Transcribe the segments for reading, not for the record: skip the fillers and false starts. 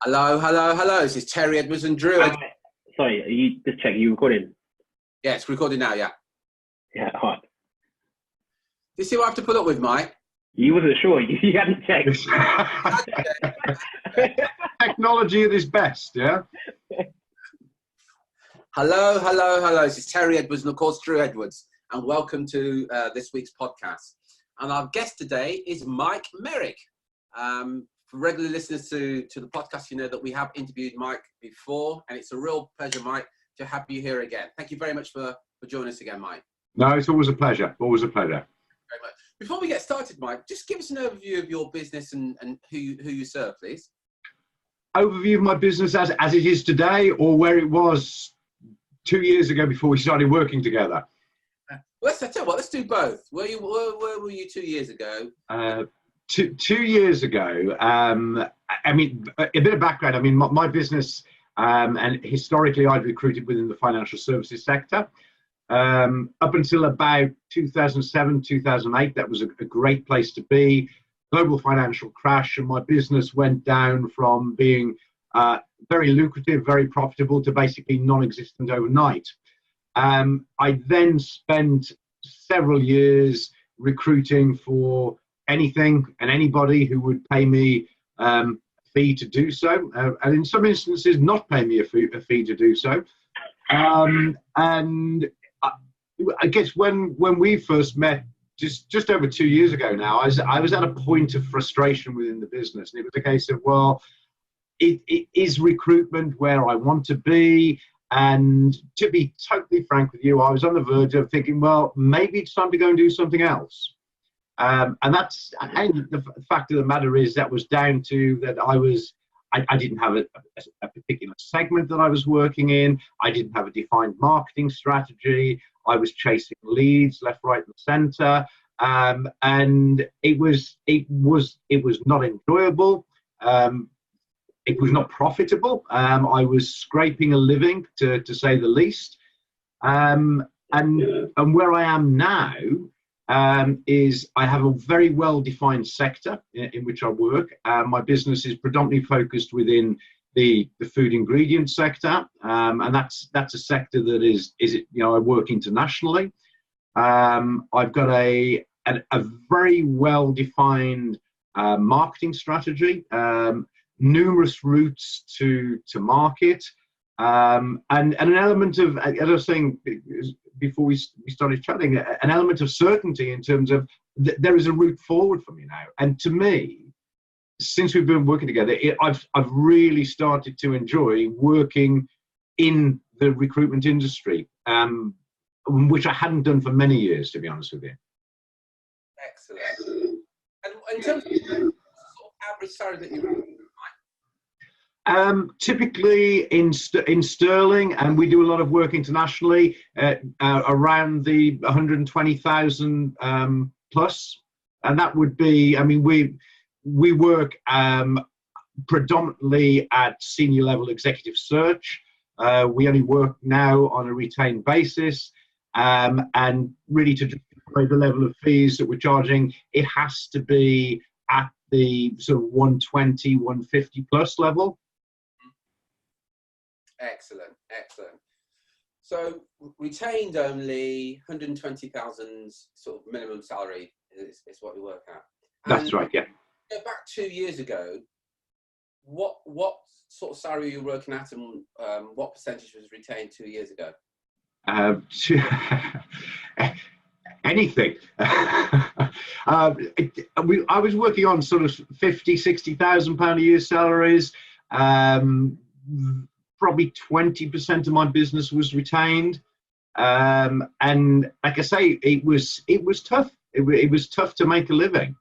Hello, hello, hello. This is Terry Edwards and Drew. Sorry, you just check. You recording? Yeah, it's recording now, yeah. Yeah, all right. Do you see what I have to put up with, Mike? You wasn't sure. You hadn't checked. Technology at its best, yeah? Hello, hello, hello. This is Terry Edwards and, of course, Drew Edwards. And welcome to this week's podcast. And our guest today is Mike Merrick. For regular listeners to the podcast, you know that we have interviewed Mike before, and it's a real pleasure, Mike, to have you here again. Thank you very much for joining us again, Mike. No, it's always a pleasure. Always a pleasure. Very much. Before we get started, Mike, just give us an overview of your business and who you serve, please. Overview of my business as it is today, or where it was 2 years ago before we started working together? Well, let's tell you what. Let's do both. Where were you 2 years ago? 2 years ago, I mean, a bit of background. I mean, my business, and historically I'd recruited within the financial services sector. Up until about 2007, 2008, that was a great place to be. Global financial crash, and my business went down from being very lucrative, very profitable, to basically non-existent overnight. I then spent several years recruiting for anything and anybody who would pay me a fee to do so, and in some instances not pay me a fee to do so. And I guess when we first met just over 2 years ago now, I was at a point of frustration within the business, and it was a case of, well, it is recruitment where I want to be? And to be totally frank with you, I was on the verge of thinking, well, maybe it's time to go and do something else. And the fact of the matter is that was down to that I didn't have a particular segment that I was working in. I didn't have a defined marketing strategy. I was chasing leads left, right, and centre, and it was not enjoyable. It was not profitable. I was scraping a living, to say the least. And where I am now is I have a very well-defined sector in which I work. My business is predominantly focused within the food ingredient sector, and that's a sector that is I work internationally. I've got a very well-defined marketing strategy, numerous routes to market, and an element of, as I was saying before we started chatting, an element of certainty in terms of there is a route forward for me now. And to me, since we've been working together, I've really started to enjoy working in the recruitment industry, which I hadn't done for many years, to be honest with you. Excellent. And in terms of the sort of average salary that you typically in sterling, and we do a lot of work internationally, around the 120,000 plus, and that would be, I mean, we work predominantly at senior level executive search. We only work now on a retained basis, and really to justify the level of fees that we're charging, it has to be at the sort of 120, 150 plus level. Excellent. So retained only 120,000 sort of minimum salary is what we work at. That's right, yeah. Back 2 years ago, what sort of salary were you working at, and what percentage was retained 2 years ago? Anything. I was working on sort of 50, 60,000 pound a year salaries. Probably 20% of my business was retained, and like I say, it was tough. It was tough to make a living.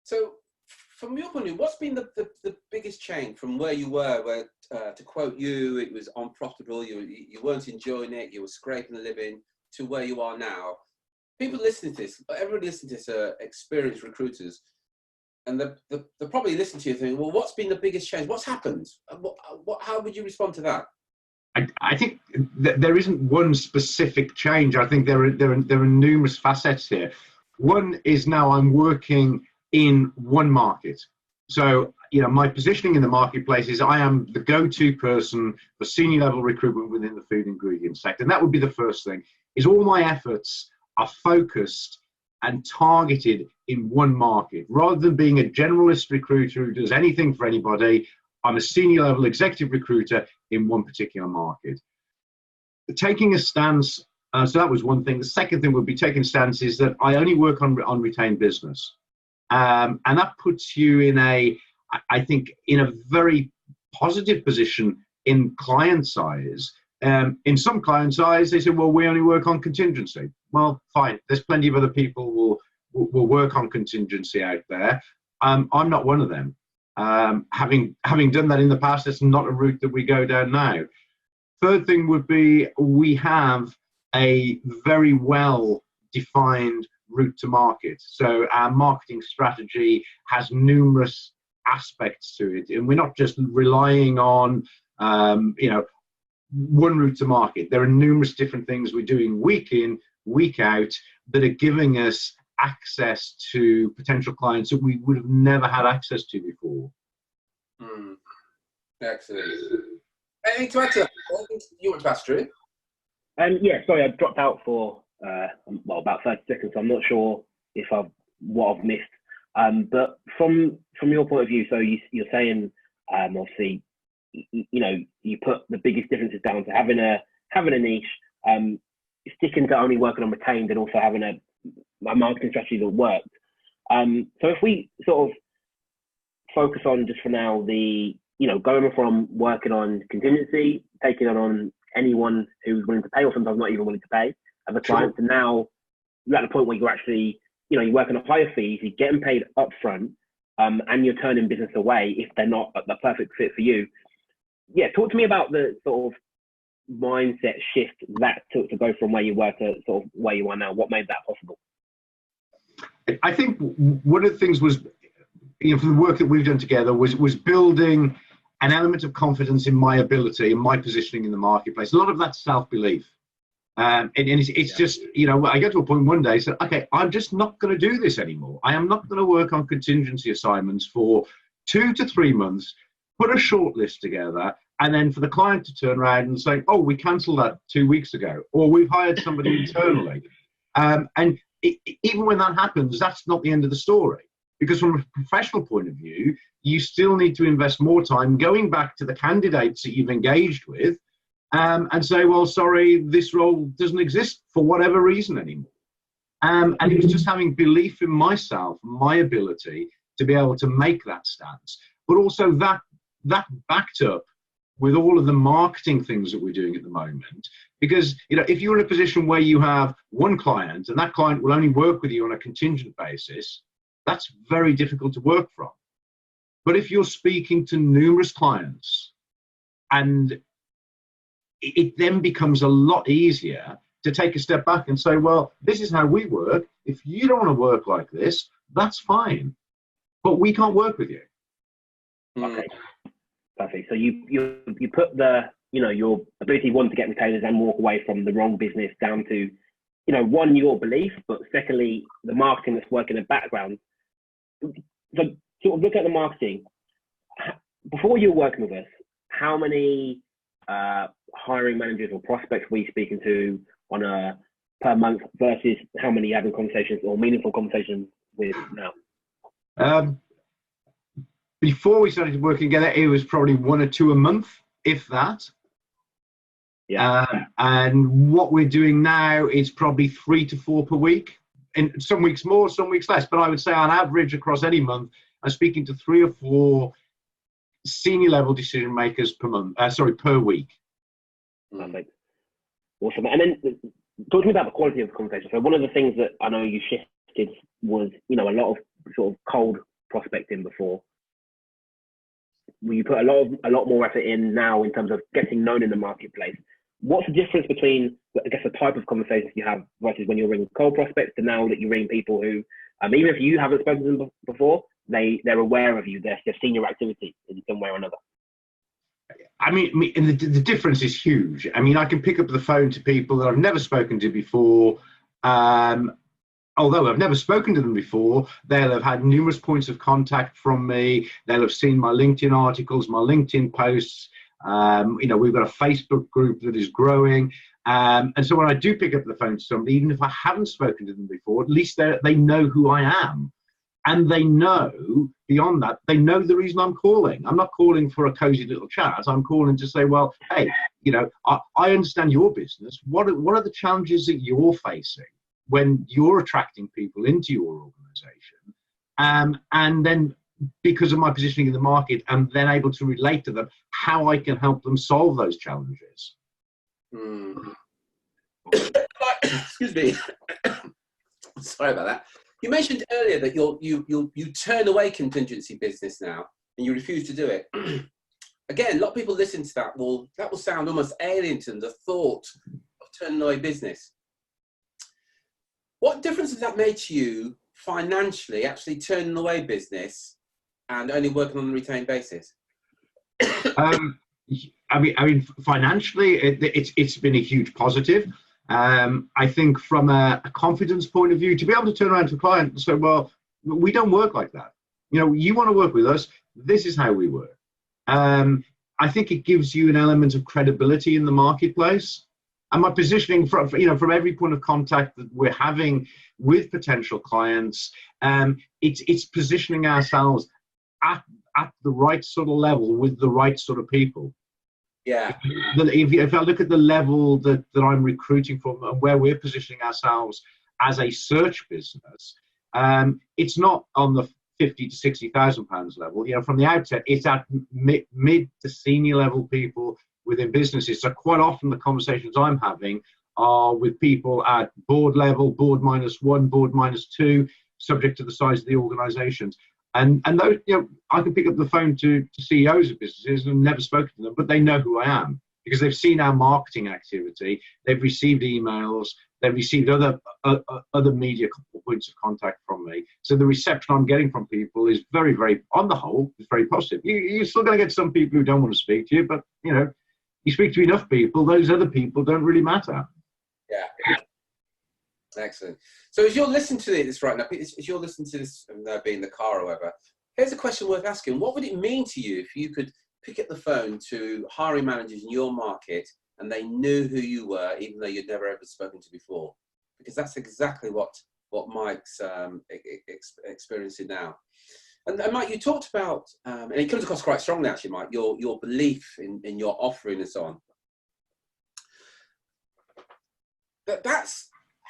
So, from your point of view, what's been the biggest change from where you were, where to quote you, it was unprofitable, you weren't enjoying it, you were scraping a living, to where you are now? People listening to this, everybody listening to this are experienced recruiters. And they're probably listening to you thinking, well, what's been the biggest change? What's happened? How would you respond to that? I think that there isn't one specific change. I think there are numerous facets here. One is now I'm working in one market. So, my positioning in the marketplace is I am the go-to person for senior level recruitment within the food ingredient sector. And that would be the first thing, is all my efforts are focused and targeted in one market. Rather than being a generalist recruiter who does anything for anybody, I'm a senior level executive recruiter in one particular market. Taking a stance, so that was one thing. The second thing would be taking a stance is that I only work on retained business. And that puts you in I think, in a very positive position in client's eyes. In some client's eyes, they say, well, we only work on contingency. Well, fine. There's plenty of other people will work on contingency out there. I'm not one of them. Having done that in the past, it's not a route that we go down now. Third thing would be we have a very well defined route to market. So our marketing strategy has numerous aspects to it, and we're not just relying on one route to market. There are numerous different things we're doing week in, week out that are giving us access to potential clients that we would have never had access to before. Excellent. Anything to add to that? You want to ask, Drew? Yeah, sorry, I dropped out for about 30 seconds. So I'm not sure if what I've missed. But from your point of view, so you're saying obviously, you put the biggest differences down to having a niche, sticking to only working on retained, and also having a marketing strategy that worked. So if we sort of focus on just for now going from working on contingency, taking on anyone who's willing to pay, or sometimes not even willing to pay as a client, to now you're at the point where you're actually, you're working on higher fees, you're getting paid up front, and you're turning business away if they're not the perfect fit for you. Yeah, talk to me about the sort of mindset shift that took to go from where you were to sort of where you are now. What made that possible? I think one of the things was, from the work that we've done together, was building an element of confidence in my ability and my positioning in the marketplace. A lot of that's self-belief. And it's just, I get to a point one day, I said, okay, I'm just not going to do this anymore. I am not going to work on contingency assignments for 2 to 3 months, put a short list together, and then for the client to turn around and say, oh, we cancelled that 2 weeks ago, or we've hired somebody internally. Even when that happens, that's not the end of the story. Because from a professional point of view, you still need to invest more time going back to the candidates that you've engaged with and say, well, sorry, this role doesn't exist for whatever reason anymore. And it was just having belief in myself, my ability to be able to make that stance, but also that backed up with all of the marketing things that we're doing at the moment. Because, if you're in a position where you have one client and that client will only work with you on a contingent basis, that's very difficult to work from. But if you're speaking to numerous clients, and it then becomes a lot easier to take a step back and say, well, this is how we work. If you don't want to work like this, that's fine. But we can't work with you. Okay. Perfect. So you put your ability, one, to get retainers and walk away from the wrong business down to, one, your belief, but secondly, the marketing that's working in the background. So sort of look at the marketing. Before you were working with us, how many hiring managers or prospects were you speaking to on a per month versus how many having conversations or meaningful conversations with now? Before we started working together, it was probably 1 or 2 a month, if that. Yeah. And what we're doing now is probably 3 to 4 per week. In some weeks more, some weeks less. But I would say on average across any month, I'm speaking to 3 or 4 senior level decision makers per week. Perfect. Awesome. And then talk to me about the quality of the conversation. So one of the things that I know you shifted was, a lot of sort of cold prospecting before. You put a lot more effort in now in terms of getting known in the marketplace. What's the difference between, I guess, the type of conversations you have versus when you're ringing cold prospects to now that you ring people who, even if you haven't spoken to them before, they're aware of you, they've seen your activity in some way or another? I mean, and the difference is huge. I mean, I can pick up the phone to people that I've never spoken to before, although I've never spoken to them before, they'll have had numerous points of contact from me. They'll have seen my LinkedIn articles, my LinkedIn posts. We've got a Facebook group that is growing. And so when I do pick up the phone to somebody, even if I haven't spoken to them before, at least they know who I am. And they know, beyond that, they know the reason I'm calling. I'm not calling for a cozy little chat. I'm calling to say, well, hey, I understand your business. What are the challenges that you're facing when you're attracting people into your organization? And then because of my positioning in the market, I'm then able to relate to them how I can help them solve those challenges. Excuse me. Sorry about that. You mentioned earlier that you turn away contingency business now and you refuse to do it. Again, a lot of people listen to that will sound almost alien to them, the thought of turning away business. What difference has that made to you financially, actually turning away business and only working on a retained basis? I mean, financially, it's been a huge positive. I think from a confidence point of view, to be able to turn around to a client and say, well, we don't work like that. You want to work with us, this is how we work. I think it gives you an element of credibility in the marketplace. And my positioning from every point of contact that we're having with potential clients, it's positioning ourselves at the right sort of level with the right sort of people. Yeah. If I look at the level that I'm recruiting from and where we're positioning ourselves as a search business, it's not on the 50 to 60,000 pounds level. From the outset, it's at mid to senior level people within businesses. So quite often the conversations I'm having are with people at board level, board -1, board -2, subject to the size of the organizations. And those, I can pick up the phone to CEOs of businesses and never spoken to them, but they know who I am because they've seen our marketing activity. They've received emails. They've received other media points of contact from me. So the reception I'm getting from people is very, very, on the whole, is very positive. You're still going to get some people who don't want to speak to you, but, you speak to enough people, those other people don't really matter. Yeah. Excellent. So as you're listening to this right now, as you're listening to this, being in the car or whatever, here's a question worth asking. What would it mean to you if you could pick up the phone to hiring managers in your market and they knew who you were, even though you'd never ever spoken to before? Because that's exactly what Mike's experiencing now. And Mike, you talked about, and it comes across quite strongly actually, Mike, your belief in your offering and so on.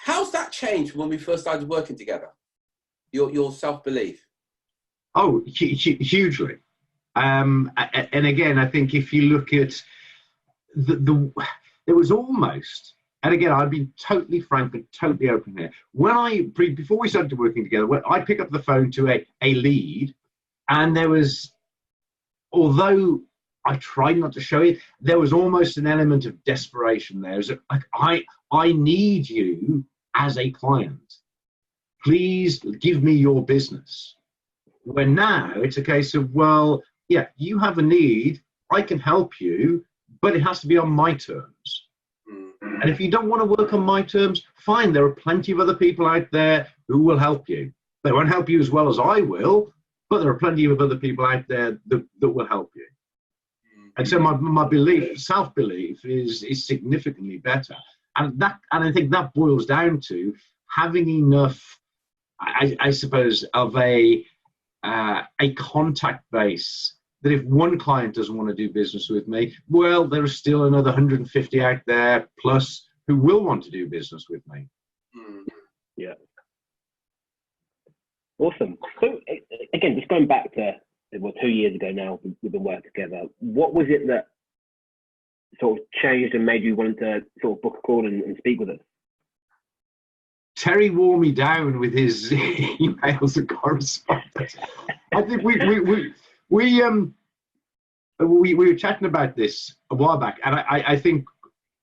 How's that changed from when we first started working together? Your self-belief? Oh, hugely. And again, I think if you look at it was almost, and again, I've been totally frank and totally open here. Before we started working together, when I pick up the phone to a lead, and there was, although I tried not to show it, there was almost an element of desperation there. It was like, I need you as a client. Please give me your business. When now it's a case of, well, yeah, you have a need, I can help you, but it has to be on my terms. And if you don't want to work on my terms, fine, there are plenty of other people out there who will help you. They won't help you as well as I will, but there are plenty of other people out there that will help you. And so my belief, self-belief is significantly better. And I think that boils down to having enough, I suppose, of a contact base that if one client doesn't want to do business with me, well, there are still another 150 out there plus who will want to do business with me. Yeah. Awesome. So again, just going back to 2 years ago now, we've been working together. What was it that sort of changed and made you want to sort of book a call and speak with us? Terry wore me down with his emails and correspondence. I think we were chatting about this a while back, and I think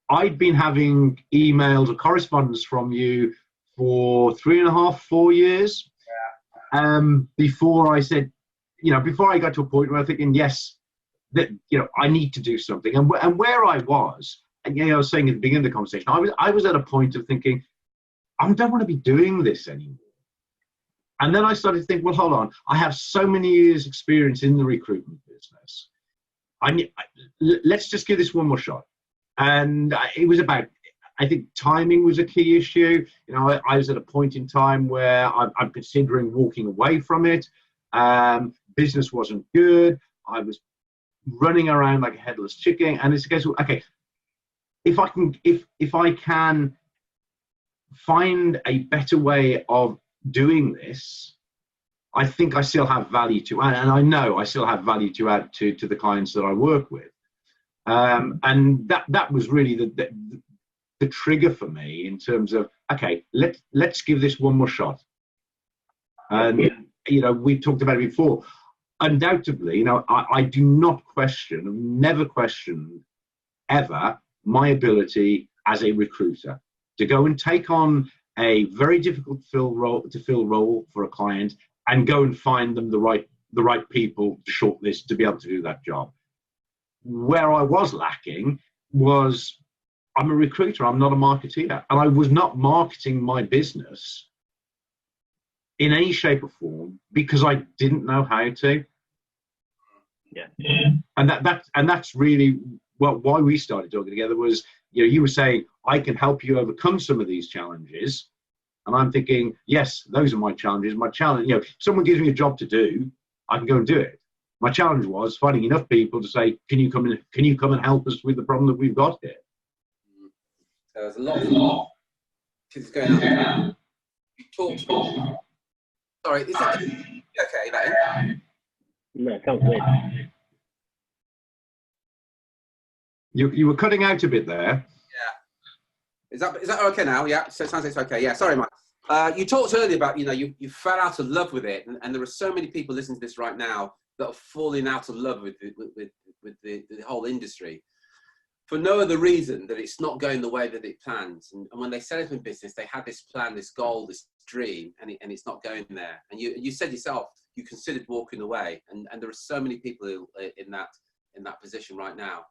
I'd been having emails or correspondence from you for 3.5, 4 years. Before I said, before I got to a point where I'm thinking, yes, that I need to do something, and where I was, and I was saying at the beginning of the conversation, I was at a point of thinking, I don't want to be doing this anymore. And then I started to think, well, hold on, I have so many years experience in the recruitment business. Let's just give this one more shot. And it was about, I think timing was a key issue. You know, I was at a point in time where I'm considering walking away from it. Business wasn't good. I was running around like a headless chicken. And it's a case of, okay, if I can find a better way of doing this, I think I still have value to add, and I know I still have value to add to the clients that I work with. And that was really the trigger for me in terms of, okay, let's give this one more shot. And you know, we talked about it before. Undoubtedly, you know, I do not question, never questioned ever, my ability as a recruiter to go and take on a very difficult to fill role for a client and go and find them the right people to shortlist to be able to do that job. Where I was lacking was, I'm a recruiter, I'm not a marketeer, and I was not marketing my business in any shape or form because I didn't know how to. Yeah. And that's really why we started talking together was, you know, you were saying, I can help you overcome some of these challenges. And I'm thinking, yes, those are my challenges. My challenge, you know, if someone gives me a job to do, I can go and do it. My challenge was finding enough people to say, can you come and help us with the problem that we've got here? So there's a lot of kids going on. You talked. Sorry, is that okay, then? No, it sounds weird. You were cutting out a bit there. Is that okay now? Yeah, so it sounds like it's okay. Yeah, sorry, Mike. You talked earlier about, you know, you fell out of love with it, and there are so many people listening to this right now that are falling out of love with the whole industry for no other reason that it's not going the way that it plans. And when they set up in business, they had this plan, this goal, this dream, and it's not going there. And you said yourself, you considered walking away, and there are so many people in that position right now.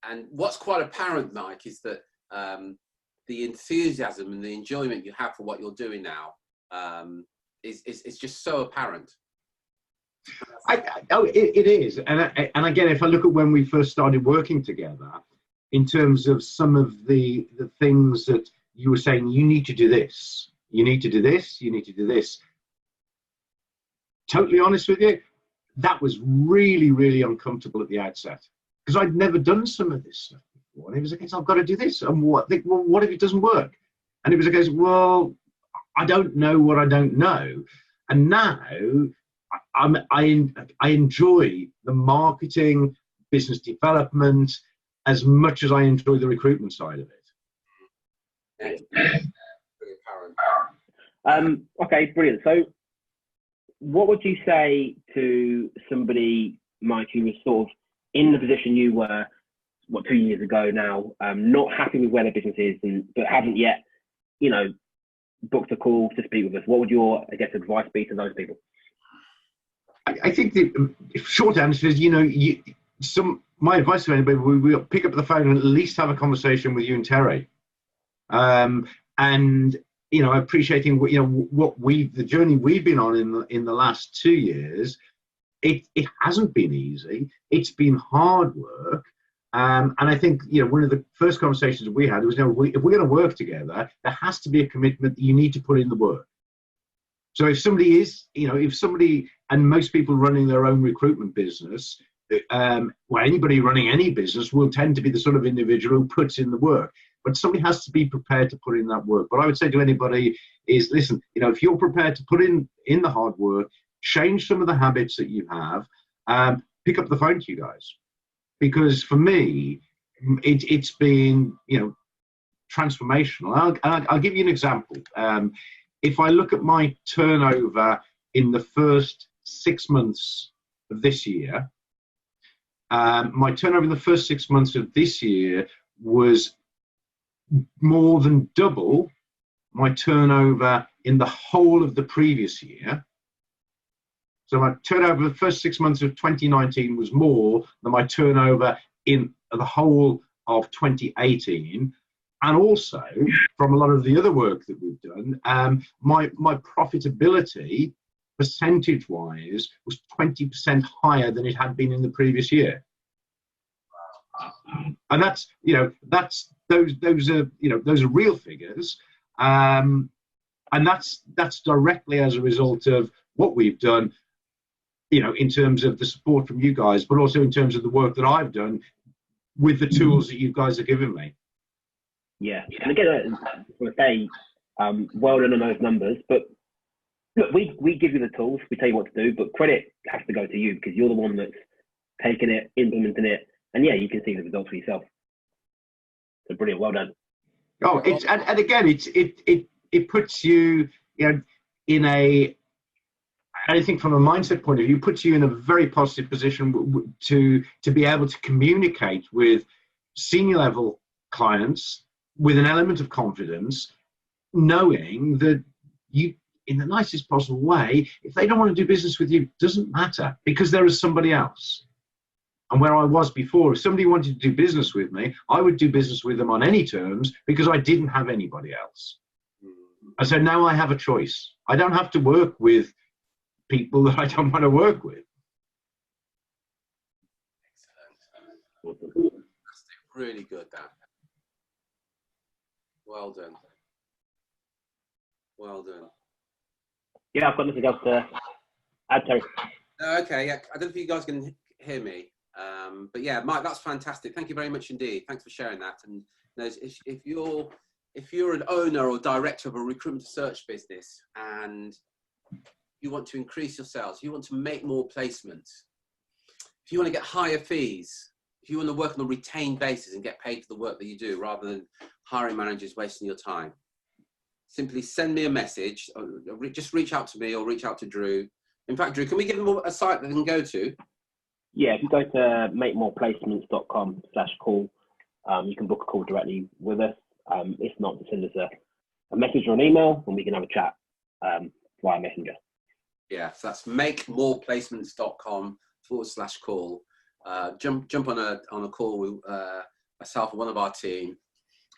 And what's quite apparent, Mike, is that the enthusiasm and the enjoyment you have for what you're doing now is just so apparent. It is. And again, if I look at when we first started working together, in terms of some of the things that you were saying, you need to do this, you need to do this, you need to do this. Totally honest with you, that was really, really uncomfortable at the outset. Because I'd never done some of this stuff before. And it was a case, I've got to do this. And what if it doesn't work? And it was a case, well, I don't know what I don't know. And now I enjoy the marketing, business development, as much as I enjoy the recruitment side of it. Okay, brilliant. So what would you say to somebody, Mike, who was sort of in the position you were, 2 years ago now, not happy with where their business is, but haven't yet, you know, booked a call to speak with us? What would your, I guess, advice be to those people? I think the short answer is, you know, my advice to anybody, we'll pick up the phone and at least have a conversation with you and Terry. And, you know, appreciating what, you know, the journey we've been on in the last 2 years. It hasn't been easy. It's been hard work. And I think, you know, one of the first conversations we had was, you know, if we're going to work together, there has to be a commitment that you need to put in the work. So if somebody is, you know, and most people running their own recruitment business, well, anybody running any business will tend to be the sort of individual who puts in the work. But somebody has to be prepared to put in that work. What I would say to anybody is, listen, you know, if you're prepared to put in the hard work, change some of the habits that you have, pick up the phone to you guys. Because for me, it's been, you know, transformational. I'll give you an example. If I look at my turnover in the first 6 months of this year, my turnover in the first 6 months of this year was more than double my turnover in the whole of the previous year. So my turnover in the first 6 months of 2019 was more than my turnover in the whole of 2018. And also, from a lot of the other work that we've done, my profitability, percentage-wise, was 20% higher than it had been in the previous year. And that's, those are real figures. And that's directly as a result of what we've done, in terms of the support from you guys, but also in terms of the work that I've done with the tools that you guys have given me. Yeah, and again, I want to say, well done on those numbers. But look, we give you the tools, we tell you what to do, but credit has to go to you because you're the one that's taking it, implementing it, and yeah, you can see the results for yourself. So brilliant, well done. Oh, and again, it puts you, in a. I think from a mindset point of view, puts you in a very positive position to be able to communicate with senior level clients with an element of confidence, knowing that you, in the nicest possible way, if they don't want to do business with you, it doesn't matter because there is somebody else. And where I was before, if somebody wanted to do business with me, I would do business with them on any terms because I didn't have anybody else. And so now I have a choice. I don't have to work with people that I don't want to work with. Excellent. Really good, Dan. Well done. Well done. Yeah, I've got nothing else to add, Terry. Okay, yeah, I don't know if you guys can hear me, but yeah, Mike, that's fantastic. Thank you very much indeed. Thanks for sharing that. And if you're an owner or director of a recruitment search business and you want to increase your sales, you want to make more placements, if you want to get higher fees, if you want to work on a retained basis and get paid for the work that you do rather than hiring managers wasting your time, simply send me a message, or just reach out to me or reach out to Drew. In fact, Drew, can we give them a site that they can go to? Yeah, if you go to makemoreplacements.com/call, you can book a call directly with us. If not, send us a message or an email and we can have a chat via Messenger. Yeah, so that's makemoreplacements.com/call. Jump on a call with myself or one of our team.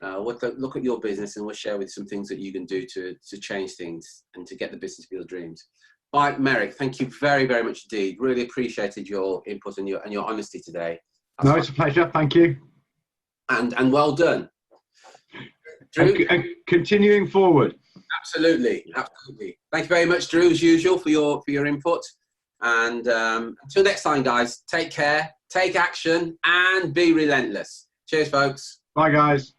We'll look at your business and we'll share with you some things that you can do to change things and to get the business of your dreams. Mike, Merrick, thank you very, very much indeed. Really appreciated your input and your honesty today. No, it's a pleasure. Thank you. And well done. Drew? And continuing forward. Absolutely. Thank you very much, Drew, as usual, for your input. And until next time, guys, take care, take action, and be relentless. Cheers, folks. Bye, guys.